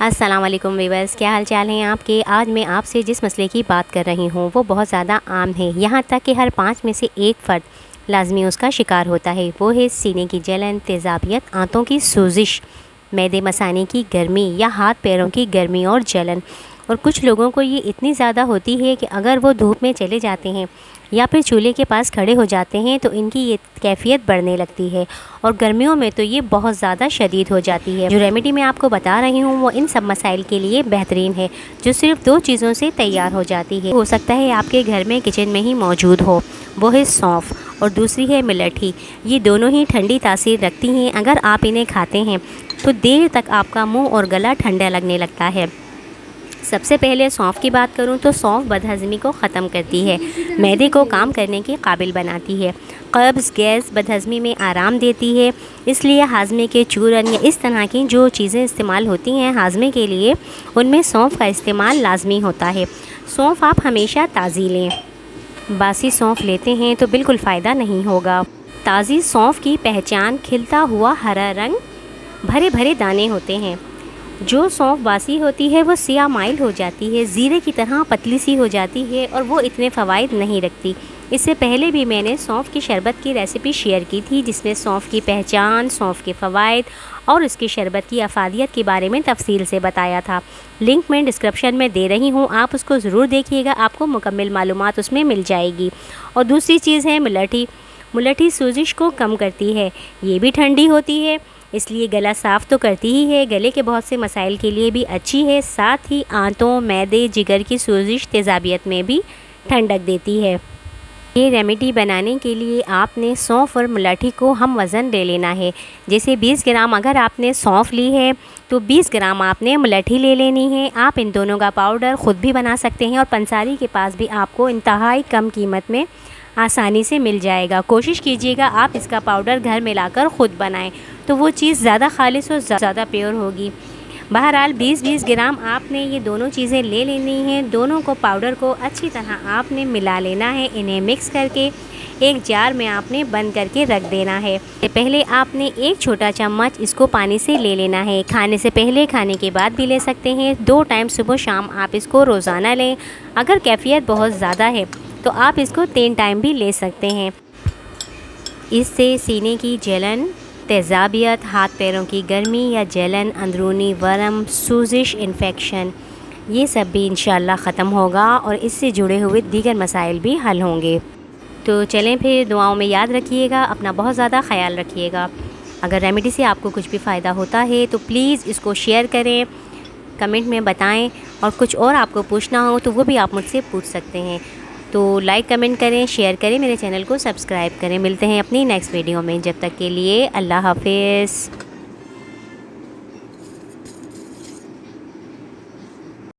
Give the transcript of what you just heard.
अस्सलाम वालेकुम वीवर्स, क्या हाल चाल हैं आपके। आज मैं आपसे जिस मसले की बात कर रही हूँ वो बहुत ज़्यादा आम है, यहाँ तक कि हर 5 में से एक फ़र्द लाजमी उसका शिकार होता है। वो है सीने की जलन, तेज़ाबियत, आंतों की सूजिश, मैदे मसाने की गर्मी या हाथ पैरों की गर्मी और जलन। और कुछ लोगों को ये इतनी ज़्यादा होती है कि अगर वो धूप में चले जाते हैं या फिर चूल्हे के पास खड़े हो जाते हैं तो इनकी ये कैफियत बढ़ने लगती है, और गर्मियों में तो ये बहुत ज़्यादा शदीद हो जाती है। जो रेमेडी मैं आपको बता रही हूँ वो इन सब मसाइल के लिए बेहतरीन है, जो सिर्फ 2 चीज़ों से तैयार हो जाती है। हो सकता है आपके घर में किचन में ही मौजूद हो। वो है सौंफ और दूसरी है मिलठी। ये दोनों ही ठंडी तासीर रखती हैं। अगर आप इन्हें खाते हैं तो देर तक आपका मुँह और गला ठंडा लगने लगता है। सबसे पहले सौंफ की बात करूं तो सौंफ बदहज़मी को ख़त्म करती है, मैदे को काम करने के काबिल बनाती है, कब्ज़, गैस, बदहज़मी में आराम देती है। इसलिए हाजमे के चूरन या इस तरह की जो चीज़ें इस्तेमाल होती हैं हाजमे के लिए, उनमें सौंफ का इस्तेमाल लाजमी होता है। सौंफ आप हमेशा ताज़ी लें। बासी सौंफ लेते हैं तो बिल्कुल फ़ायदा नहीं होगा। ताज़ी सौंफ की पहचान खिलता हुआ हरा रंग, भरे भरे दाने होते हैं। जो सौंफ बासी होती है वो सिया माइल हो जाती है, ज़ीरे की तरह पतली सी हो जाती है और वो इतने फ़वाइद नहीं रखती। इससे पहले भी मैंने सौंफ की शरबत की रेसिपी शेयर की थी, जिसमें सौंफ की पहचान, सौंफ के फ़वाइद और उसकी शरबत की अफादियत के बारे में तफसील से बताया था। लिंक मैं डिस्क्रिप्शन में दे रही हूँ, आप उसको ज़रूर देखिएगा, आपको मुकम्मल मालूमात उसमें मिल जाएगी। और दूसरी चीज़ है मिलठी। मिलठी सूजिश को कम करती है, ये भी ठंडी होती है, इसलिए गला साफ़ तो करती ही है, गले के बहुत से मसाइल के लिए भी अच्छी है। साथ ही आंतों, मैदे, जिगर की सूजिश, तेज़ाबियत में भी ठंडक देती है। ये रेमेडी बनाने के लिए आपने सौंफ और मिलठी को हम वज़न ले लेना है। जैसे 20 ग्राम अगर आपने सौंफ ली है तो 20 ग्राम आपने मिलठी ले लेनी है। आप इन दोनों का पाउडर ख़ुद भी बना सकते हैं और पंसारी के पास भी आपको इंतहाई कम कीमत में आसानी से मिल जाएगा। कोशिश कीजिएगा आप इसका पाउडर घर में लाकर ख़ुद बनाएं, तो वो चीज़ ज़्यादा खालिश और ज़्यादा प्योर होगी। बहरहाल 20-20 ग्राम आपने ये दोनों चीज़ें ले लेनी हैं। दोनों को पाउडर को अच्छी तरह आपने मिला लेना है। इन्हें मिक्स करके एक जार में आपने बंद करके रख देना है। पहले आपने 1 छोटा चम्मच इसको पानी से ले लेना है। खाने से पहले, खाने के बाद भी ले सकते हैं। 2 टाइम सुबह शाम आप इसको रोज़ाना लें। अगर कैफियत बहुत ज़्यादा है तो आप इसको 3 टाइम भी ले सकते हैं। इससे सीने की जलन, तेज़ाबियत, हाथ पैरों की गर्मी या जलन, अंदरूनी वर्म, सूजिश, इन्फेक्शन, ये सब भी इंशाअल्लाह ख़त्म होगा और इससे जुड़े हुए दीगर मसाइल भी हल होंगे। तो चलें फिर, दुआओं में याद रखिएगा, अपना बहुत ज़्यादा ख़याल रखिएगा। अगर रेमेडी से आपको कुछ भी फ़ायदा होता है तो प्लीज़ इसको शेयर करें, कमेंट में बताएं, और कुछ और आपको पूछना हो तो वो भी आप मुझसे पूछ सकते हैं। तो लाइक, कमेंट करें, शेयर करें, मेरे चैनल को सब्सक्राइब करें। मिलते हैं अपनी नेक्स्ट वीडियो में, जब तक के लिए अल्लाह हाफ़िज़।